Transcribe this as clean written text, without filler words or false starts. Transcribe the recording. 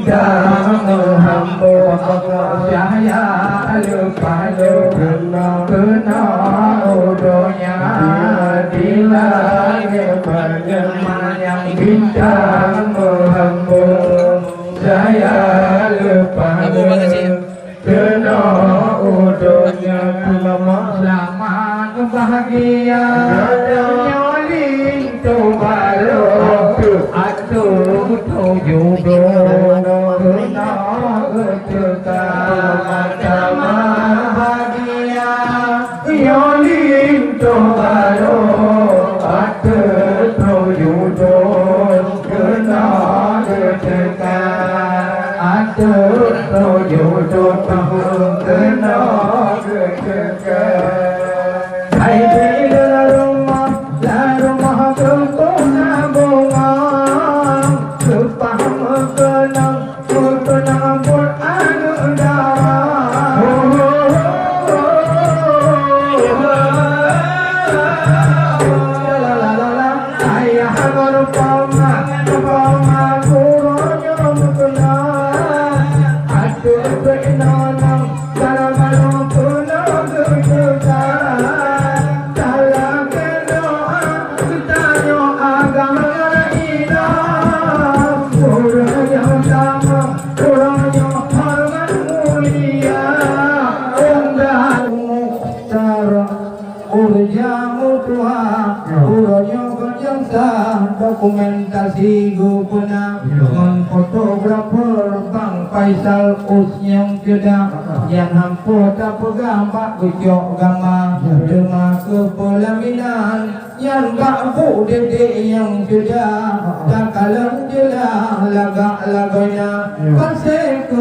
bintang hamba cahaya lupa kena udonya di langit yang bintang hamba cahaya lupa kena udonya selamat bahagia nyoling tu baru atuh tujuh kena sama bahagia nyoling tu baru atuh tujuh kena atuh tujuh kena hai bila rumah berkona bunga sepaham kenang pun anu darah ayah berpama kuronya mukena atuh benanang kalau puna berjuta dalam doa tanya agama ilah kurangnya sama kurangnya hormat mulia enggak cara urjamu Tuhan kurangnya berjangka dokumentasi gupuna fotografer Bang Faisal Usnyang Kedah yang hampa tak pegambar kecok gambar dengan kepelaminan yang bakbu dedek yang Kedah tak kalah jelah lagak-laganya pasal ke